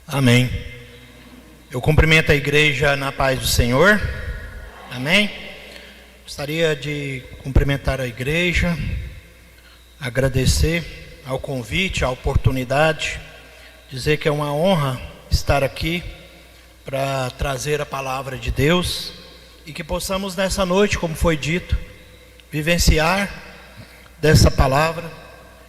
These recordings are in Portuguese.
Amém. Eu cumprimento a igreja na paz do Senhor. Amém. Gostaria de cumprimentar a igreja, agradecer ao convite, à oportunidade, dizer que é uma honra estar aqui para trazer a palavra de Deus e que possamos nessa noite, como foi dito, vivenciar dessa palavra,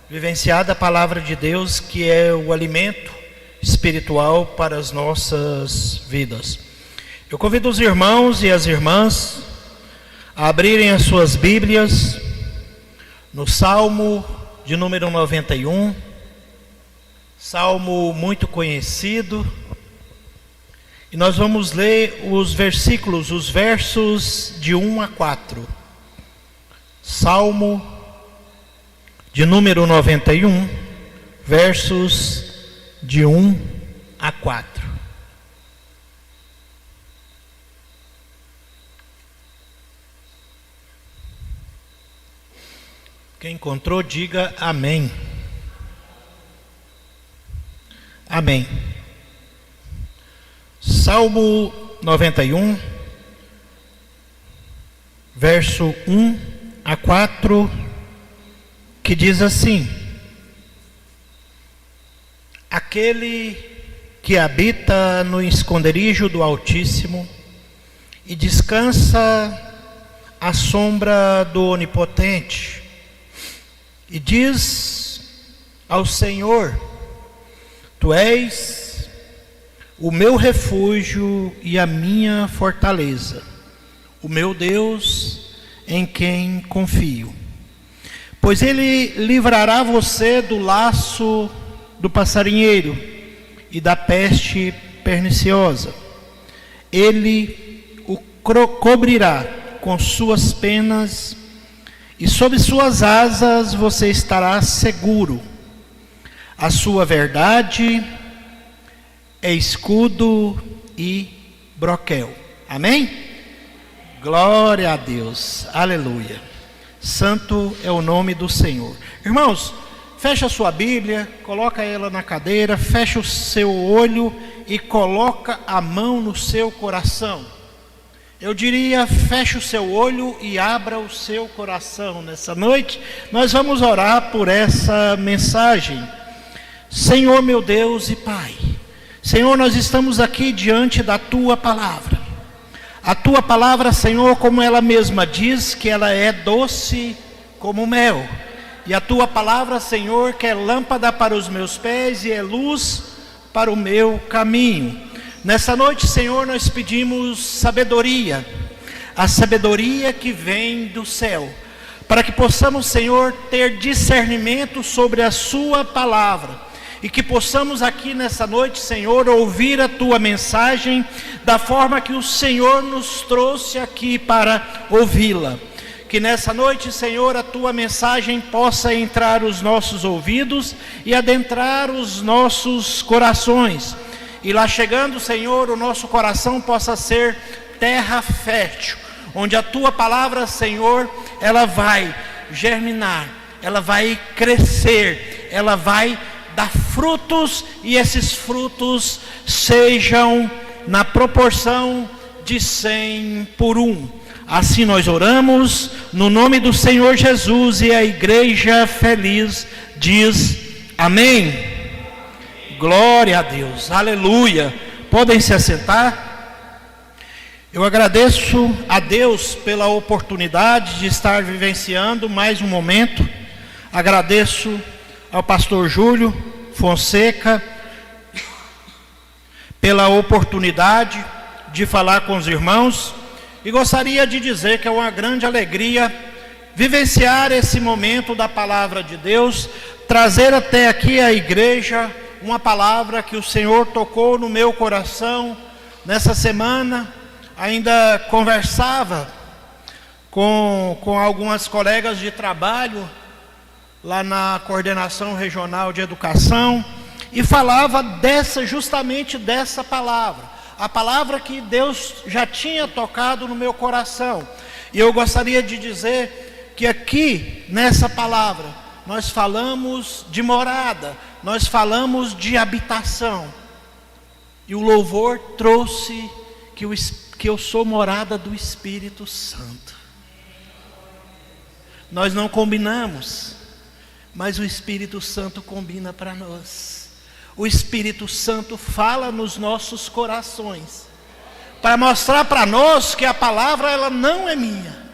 vivenciar da palavra de Deus, que é o alimento espiritual para as nossas vidas. Eu convido os irmãos e as irmãs a abrirem as suas Bíblias no Salmo de número 91, Salmo muito conhecido, e nós vamos ler os versos de 1 a 4. Salmo de número 91, versos de 1 a 4. Quem encontrou, diga amém. Amém. Salmo 91, verso 1 a 4, que diz assim: Aquele que habita no esconderijo do Altíssimo e descansa à sombra do Onipotente, e diz ao Senhor: Tu és o meu refúgio e a minha fortaleza, o meu Deus em quem confio. Pois Ele livrará você do laço do passarinheiro e da peste perniciosa. Ele o cobrirá com suas penas, e sob suas asas você estará seguro. A sua verdade é escudo e broquel. Amém? Glória a Deus, aleluia. Santo é o nome do Senhor. Irmãos, fecha a sua Bíblia, coloca ela na cadeira, fecha o seu olho e coloca a mão no seu coração. Eu diria, feche o seu olho e abra o seu coração. Nessa noite, nós vamos orar por essa mensagem. Senhor meu Deus e Pai, Senhor, nós estamos aqui diante da Tua palavra. A Tua palavra, Senhor, como ela mesma diz, que ela é doce como mel. E a Tua palavra, Senhor, que é lâmpada para os meus pés e é luz para o meu caminho. Nessa noite, Senhor, nós pedimos sabedoria, a sabedoria que vem do céu, para que possamos, Senhor, ter discernimento sobre a Sua palavra, e que possamos aqui nessa noite, Senhor, ouvir a Tua mensagem da forma que o Senhor nos trouxe aqui para ouvi-la. Que nessa noite, Senhor, a Tua mensagem possa entrar os nossos ouvidos e adentrar os nossos corações. E lá chegando, Senhor, o nosso coração possa ser terra fértil, onde a Tua palavra, Senhor, ela vai germinar, ela vai crescer, ela vai dar frutos, e esses frutos sejam na proporção de 100 por 1. Assim nós oramos, no nome do Senhor Jesus, e a igreja feliz diz amém. Glória a Deus, aleluia. Podem se assentar. Eu agradeço a Deus pela oportunidade de estar vivenciando mais um momento. Agradeço ao pastor Júlio Fonseca pela oportunidade de falar com os irmãos, e gostaria de dizer que é uma grande alegria vivenciar esse momento da palavra de Deus, trazer até aqui a igreja uma palavra que o Senhor tocou no meu coração. Nessa semana ainda conversava com algumas colegas de trabalho lá na coordenação regional de educação, e falava justamente dessa palavra, a palavra que Deus já tinha tocado no meu coração. E eu gostaria de dizer que aqui nessa palavra nós falamos de morada, nós falamos de habitação. E o louvor trouxe que eu sou morada do Espírito Santo. Nós não combinamos, mas o Espírito Santo combina para nós. O Espírito Santo fala nos nossos corações, para mostrar para nós que a palavra ela não é minha.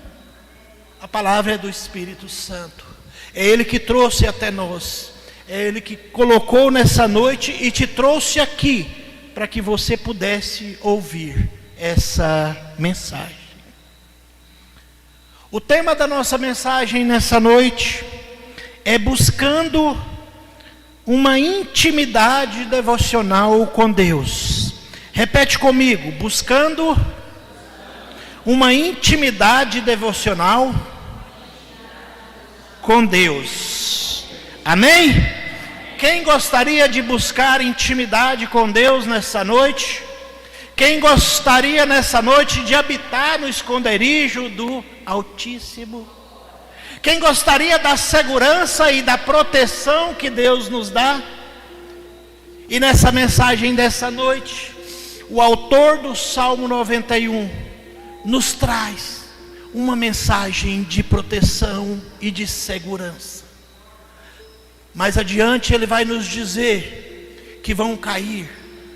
A palavra é do Espírito Santo. É Ele que trouxe até nós. É Ele que colocou nessa noite e te trouxe aqui, para que você pudesse ouvir essa mensagem. O tema da nossa mensagem nessa noite é buscando uma intimidade devocional com Deus. Repete comigo: buscando uma intimidade devocional com Deus. Amém? Quem gostaria de buscar intimidade com Deus nessa noite? Quem gostaria nessa noite de habitar no esconderijo do Altíssimo? Quem gostaria da segurança e da proteção que Deus nos dá? E nessa mensagem dessa noite, o autor do Salmo 91 nos traz uma mensagem de proteção e de segurança. Mais adiante ele vai nos dizer que vão cair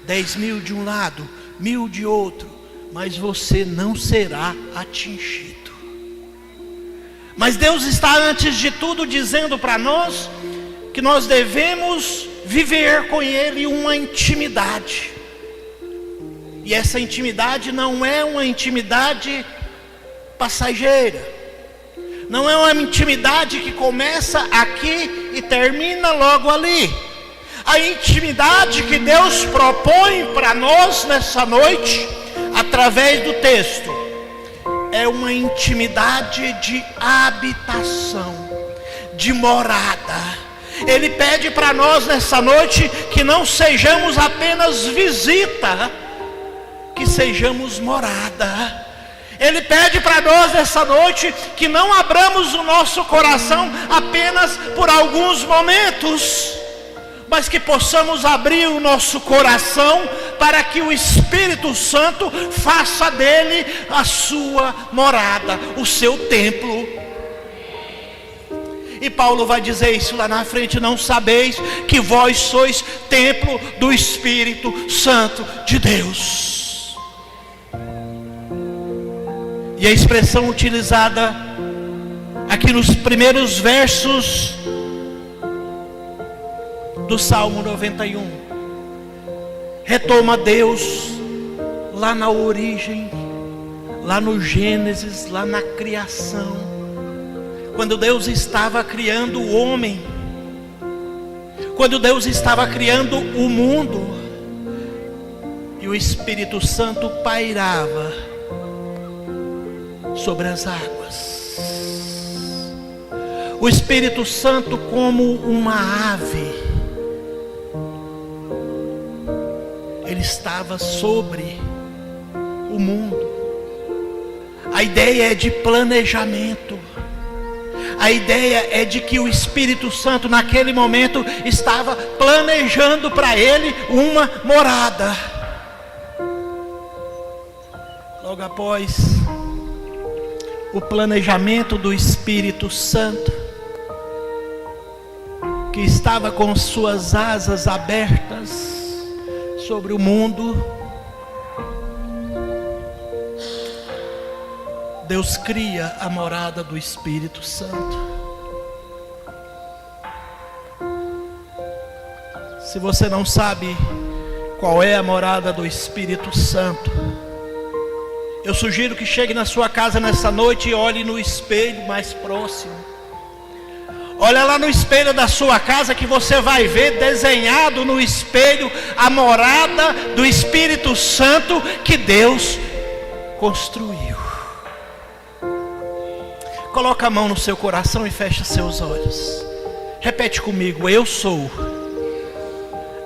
10.000 de um lado, 1.000 de outro, mas você não será atingido. Mas Deus está antes de tudo dizendo para nós que nós devemos viver com Ele uma intimidade. E essa intimidade não é uma intimidade passageira. Não é uma intimidade que começa aqui e termina logo ali. A intimidade que Deus propõe para nós nessa noite, através do texto, é uma intimidade de habitação, de morada. Ele pede para nós nessa noite que não sejamos apenas visita, que sejamos morada. Ele pede para nós nessa noite que não abramos o nosso coração apenas por alguns momentos, mas que possamos abrir o nosso coração para que o Espírito Santo faça dele a sua morada, o seu templo. E Paulo vai dizer isso lá na frente: não sabeis que vós sois templo do Espírito Santo de Deus. E a expressão utilizada aqui nos primeiros versos do Salmo 91 retoma Deus lá na origem, lá no Gênesis, lá na criação, quando Deus estava criando o homem, quando Deus estava criando o mundo, e o Espírito Santo pairava sobre as águas. O Espírito Santo como uma ave, ele estava sobre o mundo. A ideia é de planejamento. A ideia é de que o Espírito Santo naquele momento estava planejando para ele uma morada. Logo após o planejamento do Espírito Santo, que estava com suas asas abertas sobre o mundo, Deus cria a morada do Espírito Santo. Se você não sabe qual é a morada do Espírito Santo, eu sugiro que chegue na sua casa nessa noite e olhe no espelho mais próximo. Olha lá no espelho da sua casa, que você vai ver desenhado no espelho a morada do Espírito Santo que Deus construiu. Coloca a mão no seu coração e fecha seus olhos. Repete comigo: eu sou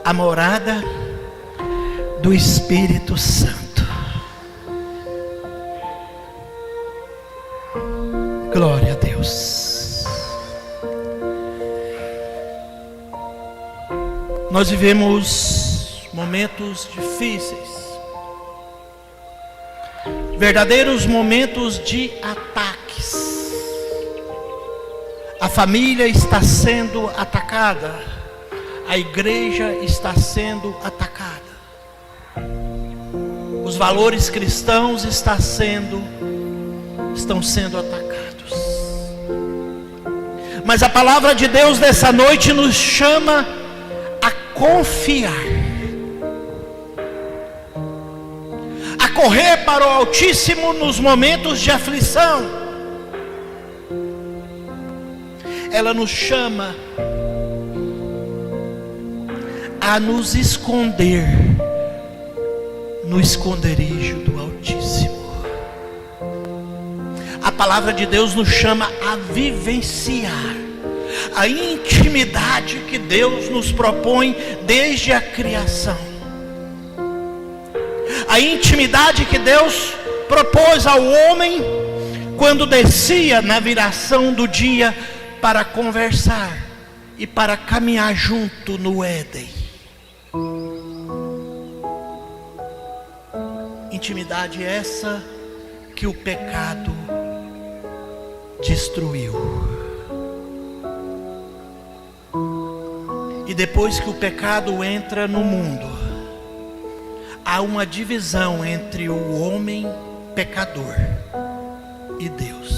a morada do Espírito Santo. Glória a Deus. Nós vivemos momentos momentos difíceis, verdadeiros momentos de ataques. A família está sendo atacada, a igreja está sendo atacada, os valores cristãos estão sendo atacados. Mas a palavra de Deus nessa noite nos chama a confiar, a correr para o Altíssimo nos momentos de aflição. Ela nos chama a nos esconder no esconderijo do Altíssimo. A palavra de Deus nos chama a vivenciar a intimidade que Deus nos propõe desde a criação. A intimidade que Deus propôs ao homem quando descia na viração do dia para conversar e para caminhar junto no Éden. Intimidade essa que o pecado destruiu. E depois que o pecado entra no mundo, há uma divisão entre o homem pecador e Deus.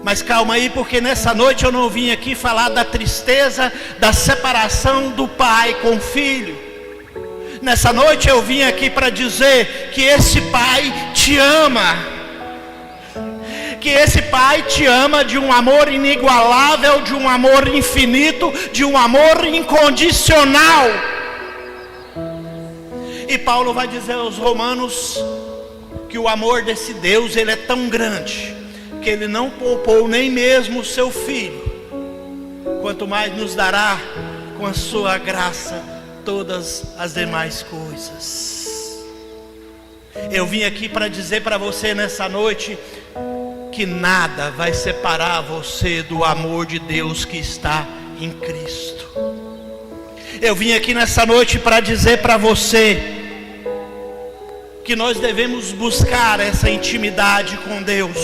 Mas calma aí, porque nessa noite eu não vim aqui falar da tristeza da separação do pai com o filho. Nessa noite eu vim aqui para dizer que esse pai te ama, que esse pai te ama de um amor inigualável, de um amor infinito, de um amor incondicional. E Paulo vai dizer aos Romanos que o amor desse Deus, ele é tão grande, que ele não poupou nem mesmo o seu filho, quanto mais nos dará com a sua graça todas as demais coisas. Eu vim aqui para dizer para você nessa noite que nada vai separar você do amor de Deus que está em Cristo. Eu vim aqui nessa noite para dizer para você que nós devemos buscar essa intimidade com Deus.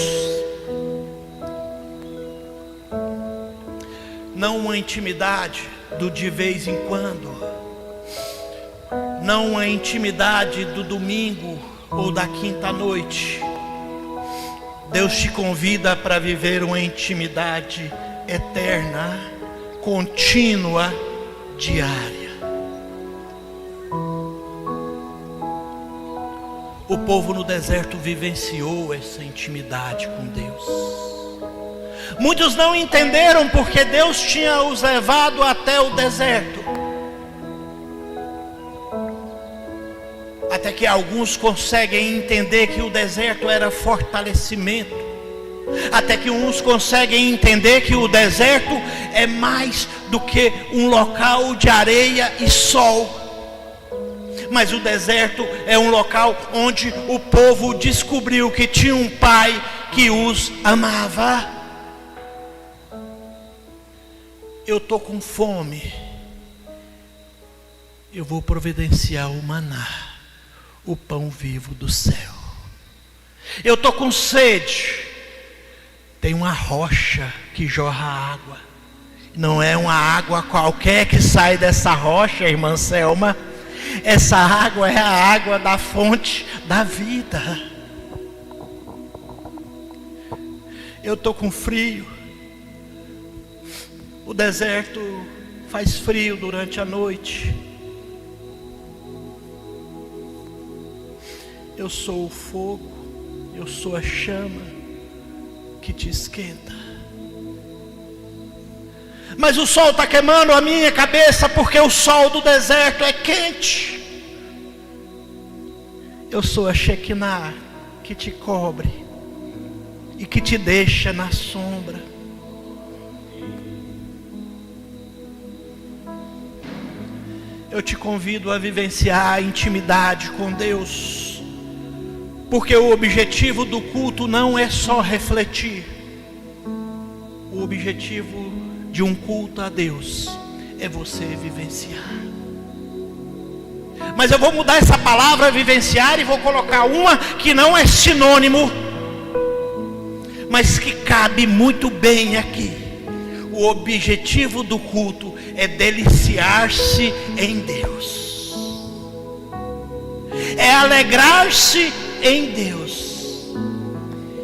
Não uma intimidade do de vez em quando, não uma intimidade do domingo ou da quinta noite. Deus te convida para viver uma intimidade eterna, contínua, diária. O povo no deserto vivenciou essa intimidade com Deus. Muitos não entenderam porque Deus tinha os levado até o deserto. Até que alguns conseguem entender que o deserto era fortalecimento. Até que uns conseguem entender que o deserto é mais do que um local de areia e sol. Mas o deserto é um local onde o povo descobriu que tinha um pai que os amava. Eu estou com fome, eu vou providenciar o maná, o pão vivo do céu. Eu estou com sede, tem uma rocha que jorra água. Não é uma água qualquer que sai dessa rocha, irmã Selma. Essa água é a água da fonte da vida. Eu estou com frio. O deserto faz frio durante a noite. Eu sou o fogo, eu sou a chama que te esquenta. Mas o sol está queimando a minha cabeça porque o sol do deserto é quente. Eu sou a Shekinah que te cobre e que te deixa na sombra. Eu te convido a vivenciar a intimidade com Deus, porque o objetivo do culto não é só refletir. O objetivo de um culto a Deus é você vivenciar. Mas eu vou mudar essa palavra vivenciar e vou colocar uma que não é sinônimo, mas que cabe muito bem aqui. O objetivo do culto é deliciar-se em Deus, é alegrar-se em Deus.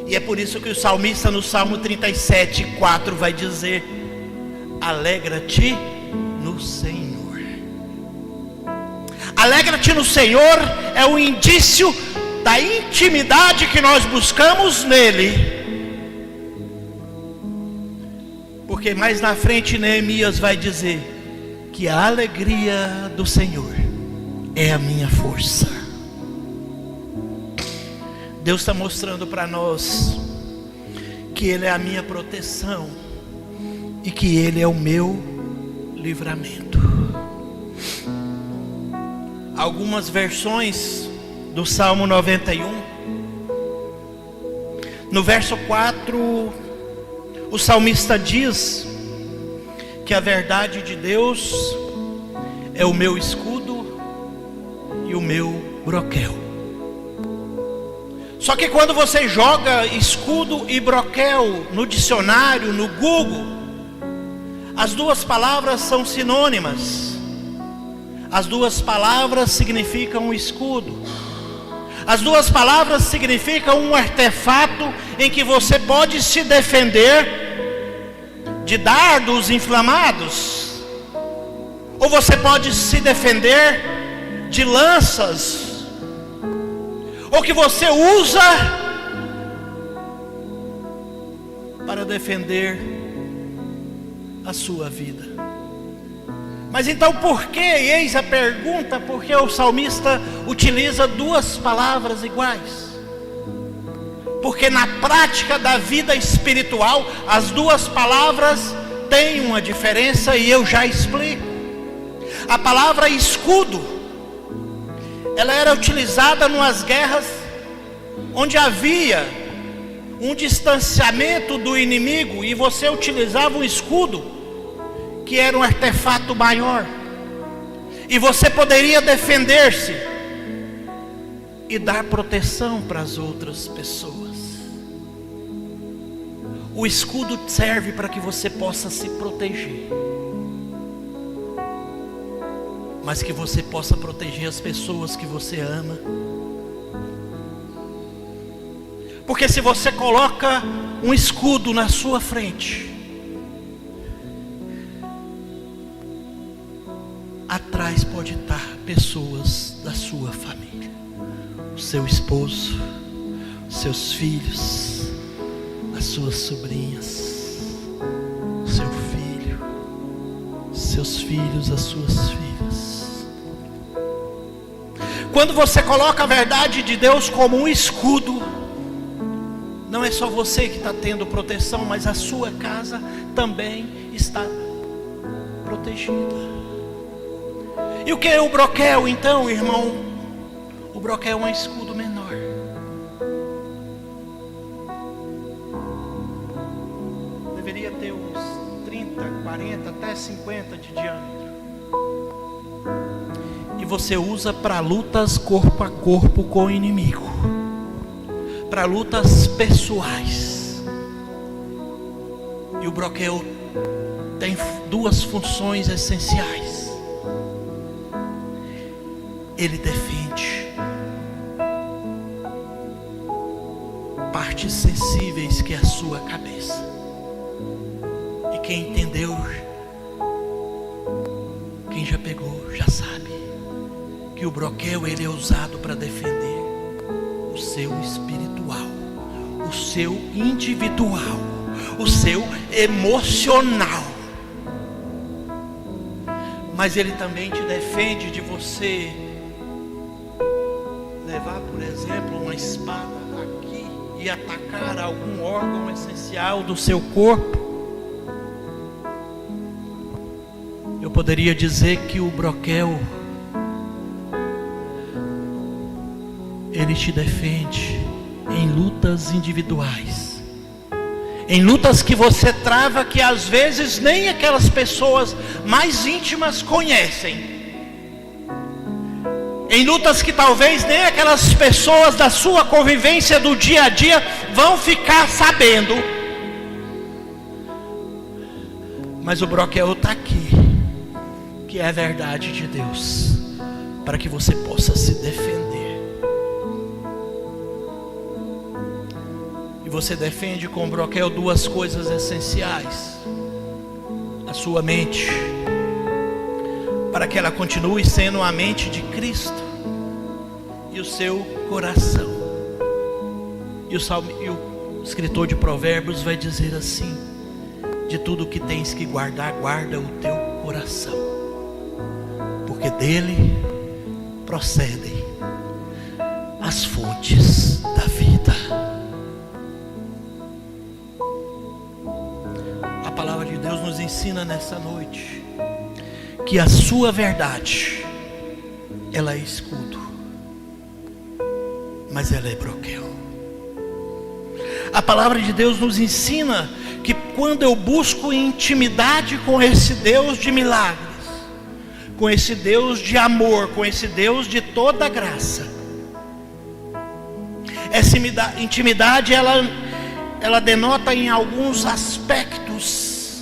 E é por isso que o salmista no Salmo 37:4 vai dizer: alegra-te no Senhor. Alegra-te no Senhor é um indício da intimidade que nós buscamos nele. Porque mais na frente Neemias vai dizer que a alegria do Senhor é a minha força. Deus está mostrando para nós que Ele é a minha proteção e que Ele é o meu livramento. Algumas versões do Salmo 91, no verso 4, o salmista diz que a verdade de Deus é o meu escudo e o meu broquel. Só que quando você joga escudo e broquel no dicionário, no Google, as duas palavras são sinônimas. As duas palavras significam escudo. As duas palavras significam um artefato em que você pode se defender de dardos inflamados, ou você pode se defender de lanças, ou que você usa para defender a sua vida. Mas então por que, eis a pergunta, por que o salmista utiliza duas palavras iguais? Porque na prática da vida espiritual, as duas palavras têm uma diferença e eu já explico. A palavra escudo, ela era utilizada nas guerras onde havia um distanciamento do inimigo e você utilizava um escudo, que era um artefato maior, e você poderia defender-se e dar proteção para as outras pessoas. O escudo serve para que você possa se proteger, mas que você possa proteger as pessoas que você ama. Porque se você coloca um escudo na sua frente, atrás pode estar pessoas da sua família, o seu esposo, os seus filhos, as suas sobrinhas, o seu filho, seus filhos, as suas filhas. Quando você coloca a verdade de Deus como um escudo, não é só você que está tendo proteção, mas a sua casa também está protegida. E o que é o broquel então, irmão? O broquel é um escudo menor. Deveria ter uns 30, 40, até 50 de diâmetro. E você usa para lutas corpo a corpo com o inimigo, para lutas pessoais. E o broquel tem duas funções essenciais. Ele defende partes sensíveis que é a sua cabeça. E quem entendeu, quem já pegou, já sabe que o broquel ele é usado para defender o seu espiritual, o seu individual, o seu emocional. Mas ele também te defende de você levar, por exemplo, uma espada aqui e atacar algum órgão essencial do seu corpo. Eu poderia dizer que o broquel ele te defende em lutas individuais, em lutas que você trava, que às vezes nem aquelas pessoas mais íntimas conhecem, em lutas que talvez nem aquelas pessoas da sua convivência do dia a dia vão ficar sabendo, mas o broquel está aqui, que é a verdade de Deus, para que você possa se defender. E você defende com o broquel duas coisas essenciais: a sua mente, para que ela continue sendo a mente de Cristo, e o seu coração. E o escritor de Provérbios vai dizer assim: de tudo que tens que guardar, guarda o teu coração, porque dele procedem as fontes da vida. A palavra de Deus nos ensina nessa noite que a sua verdade, ela é escudo, mas ela é broquel. A palavra de Deus nos ensina que quando eu busco intimidade com esse Deus de milagres, com esse Deus de amor, com esse Deus de toda graça, essa intimidade ela denota em alguns aspectos.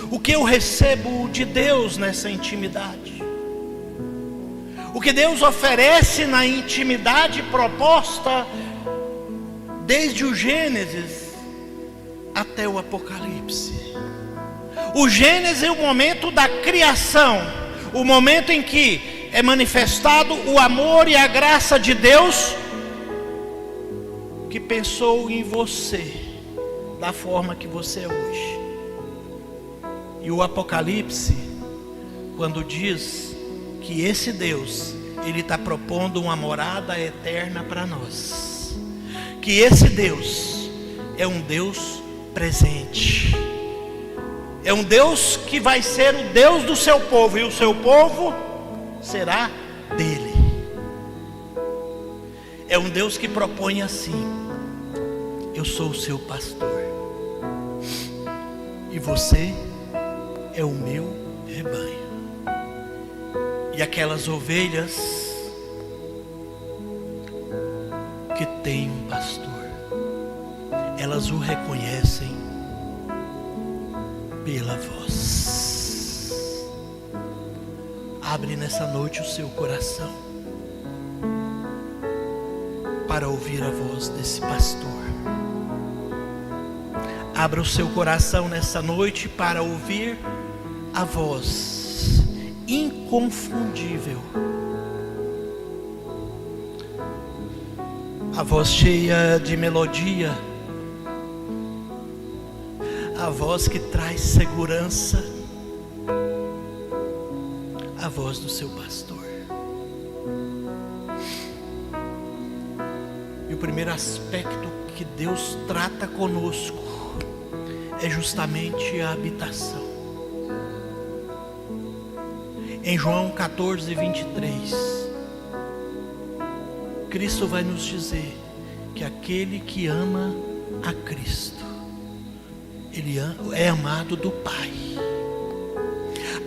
O que eu recebo de Deus nessa intimidade? O que Deus oferece na intimidade proposta desde o Gênesis até o Apocalipse. O Gênesis é o momento da criação, o momento em que é manifestado o amor e a graça de Deus, que pensou em você da forma que você é hoje. E o Apocalipse, quando diz que esse Deus, Ele está propondo uma morada eterna para nós, que esse Deus é um Deus presente, é um Deus que vai ser o Deus do seu povo, e o seu povo será dele. É um Deus que propõe assim: eu sou o seu pastor, e você é o meu rebanho. E aquelas ovelhas que têm um pastor, elas o reconhecem pela voz. Abre nessa noite o seu coração para ouvir a voz desse pastor. Abra o seu coração nessa noite para ouvir a voz inconfundível, a voz cheia de melodia, a voz que traz segurança, a voz do seu pastor. E o primeiro aspecto que Deus trata conosco é justamente a habitação. Em João 14, 23, Cristo vai nos dizer que aquele que ama a Cristo, ele é amado do Pai.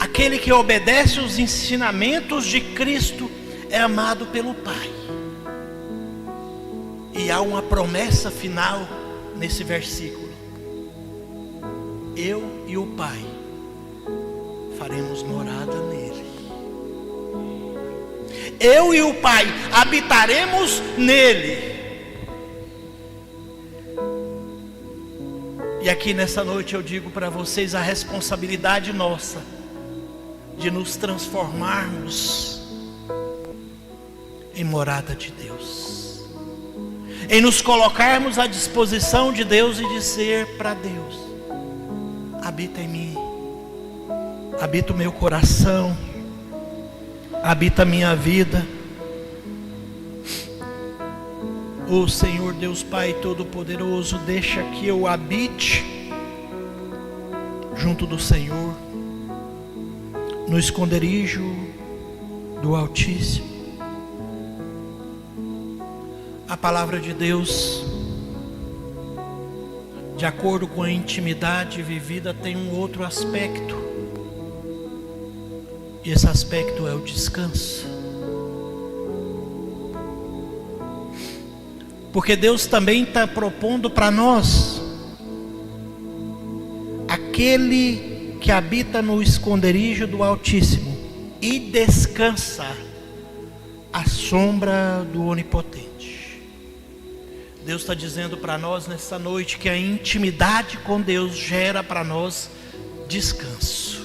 Aquele que obedece os ensinamentos de Cristo é amado pelo Pai. E há uma promessa final nesse versículo: eu e o Pai faremos morada nele. Eu e o Pai habitaremos nele. E aqui nessa noite eu digo para vocês a responsabilidade nossa de nos transformarmos em morada de Deus, em nos colocarmos à disposição de Deus e dizer para Deus: habita em mim, habita o meu coração, habita a minha vida. Ó Senhor Deus Pai Todo-Poderoso, deixa que eu habite junto do Senhor, no esconderijo do Altíssimo. A palavra de Deus, de acordo com a intimidade vivida, tem um outro aspecto. E esse aspecto é o descanso. Porque Deus também está propondo para nós: aquele que habita no esconderijo do Altíssimo e descansa à sombra do Onipotente. Deus está dizendo para nós nessa noite que a intimidade com Deus gera para nós descanso.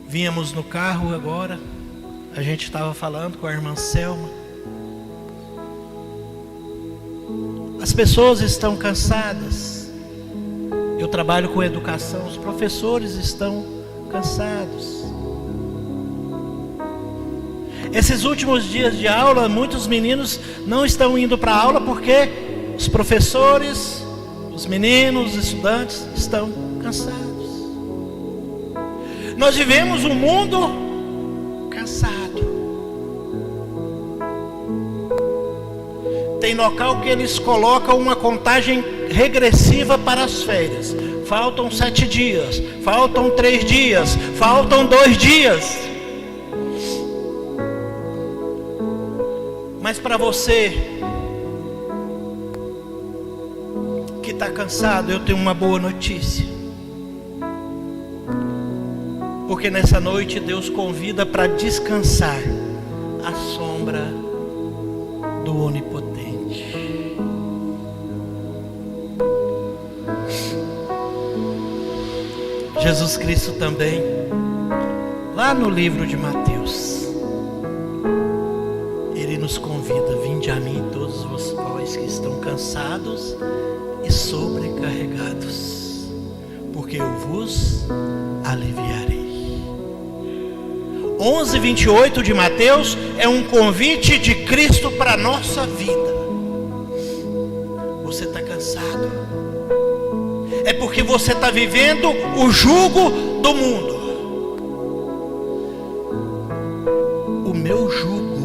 Vínhamos no carro agora, a gente estava falando com a irmã Selma. As pessoas estão cansadas. Eu trabalho com educação, os professores estão cansados. Esses últimos dias de aula, muitos meninos não estão indo para a aula porque os professores, os meninos, os estudantes estão cansados. Nós vivemos um mundo cansado. Tem local que eles colocam uma contagem regressiva para as férias. Faltam 7 dias, faltam 3 dias, faltam 2 dias. Mas para você que está cansado, eu tenho uma boa notícia. Porque nessa noite Deus convida para descansar à sombra do Onipotente. Jesus Cristo também, lá no livro de Mateus, Ele nos convida: vinde a mim todos vós que estão cansados e sobrecarregados, porque eu vos aliviarei. 11:28 de Mateus é um convite de Cristo para a nossa vida. Você está cansado? É porque você está vivendo o jugo do mundo. O meu jugo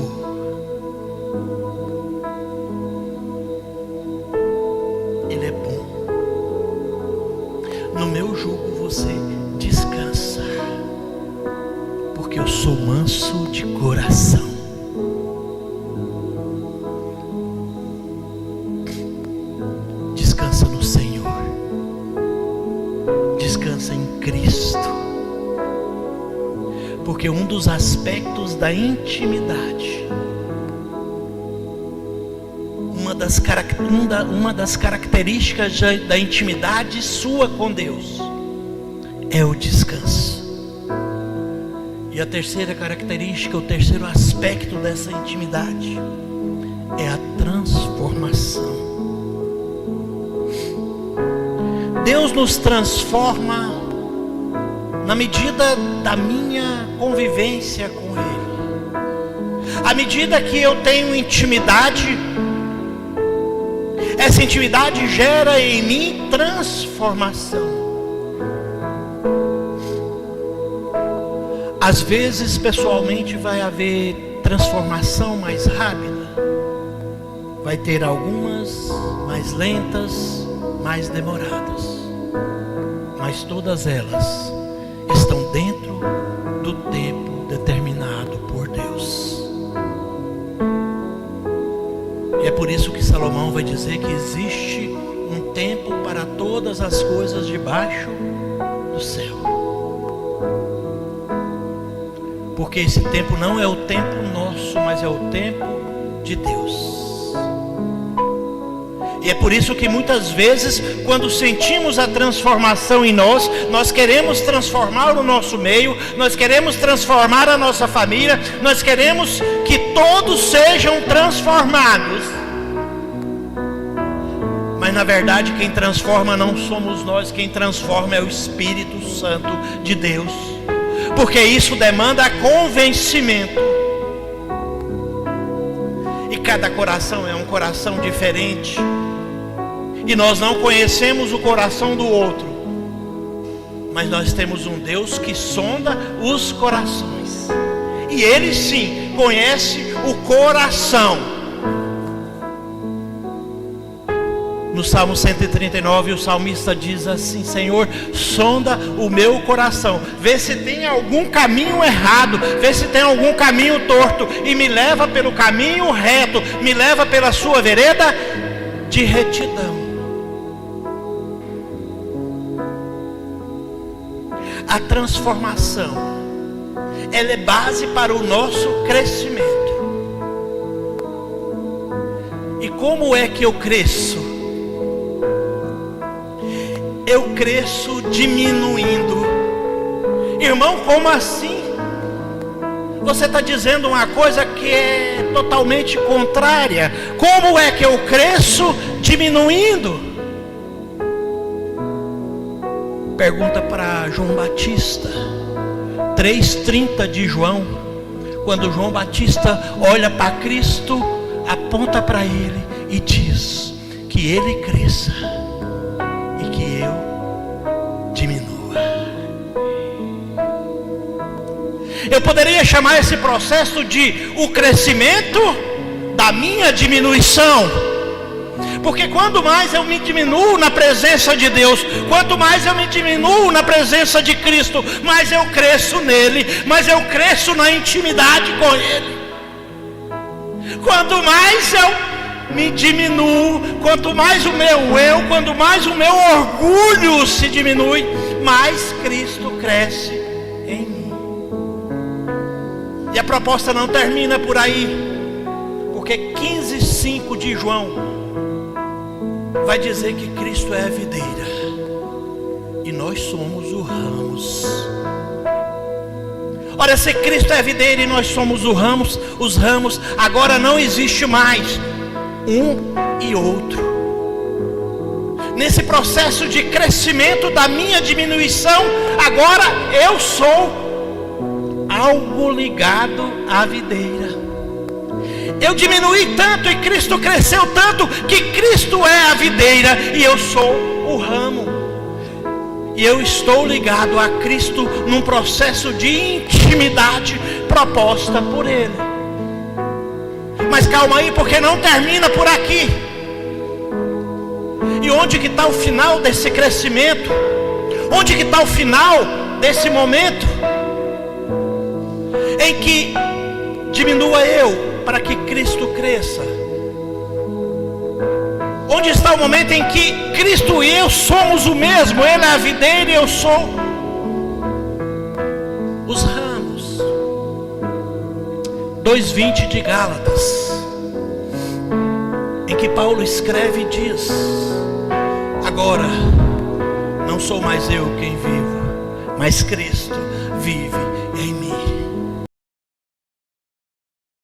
ele é bom. No meu jugo você descansa. Porque eu sou manso de coração. Descansa no Senhor. Descansa em Cristo. Porque um dos aspectos da intimidade, uma das características da intimidade sua com Deus é o descanso. E a terceira característica, o terceiro aspecto dessa intimidade é a transformação. Deus nos transforma na medida da minha convivência com Ele. À medida que eu tenho intimidade, essa intimidade gera em mim transformação. Às vezes, pessoalmente, vai haver transformação mais rápida. Vai ter algumas mais lentas, mais demoradas. Mas todas elas estão dentro do tempo determinado por Deus. E é por isso que Salomão vai dizer que existe um tempo para todas as coisas debaixo do céu. Porque esse tempo não é o tempo nosso, mas é o tempo de Deus. E é por isso que muitas vezes, quando sentimos a transformação em nós, nós queremos transformar o nosso meio, nós queremos transformar a nossa família, nós queremos que todos sejam transformados. Mas na verdade quem transforma não somos nós, quem transforma é o Espírito Santo de Deus. Porque isso demanda convencimento. E cada coração é um coração diferente. E nós não conhecemos o coração do outro. Mas nós temos um Deus que sonda os corações. E Ele sim conhece o coração. No Salmo 139, o salmista diz assim: Senhor, sonda o meu coração, vê se tem algum caminho errado, vê se tem algum caminho torto, e me leva pelo caminho reto, me leva pela sua vereda de retidão. A transformação, ela é base para o nosso crescimento. E como é que eu cresço? Eu cresço diminuindo. Irmão, como assim? Você está dizendo uma coisa que é totalmente contrária. Como é que eu cresço diminuindo? Pergunta para João Batista, 3:30 de João. Quando João Batista olha para Cristo, aponta para ele e diz que ele cresça e que eu diminua. Eu poderia chamar esse processo de o crescimento da minha diminuição, porque quanto mais eu me diminuo na presença de Deus, quanto mais eu me diminuo na presença de Cristo, mais eu cresço nele, mais eu cresço na intimidade com ele. Quanto mais eu me diminuo, quanto mais o meu eu, quanto mais o meu orgulho se diminui, mais Cristo cresce em mim. E a proposta não termina por aí, porque 15:5 de João vai dizer que Cristo é a videira e nós somos os ramos. Olha, se Cristo é a videira e nós somos os ramos, agora não existe mais um e outro. Nesse processo de crescimento da minha diminuição, agora eu sou algo ligado à videira. Eu diminuí tanto e Cristo cresceu tanto, que Cristo é a videira e eu sou o ramo. E eu estou ligado a Cristo num processo de intimidade proposta por Ele. Mas calma aí, porque não termina por aqui. E onde que está o final desse crescimento? Onde que está o final desse momento em que diminua eu para que Cristo cresça? Onde está o momento em que Cristo e eu somos o mesmo? Ele é a videira e eu sou os ramos. 2:20 de Gálatas, em que Paulo escreve e diz: agora não sou mais eu quem vivo, mas Cristo vive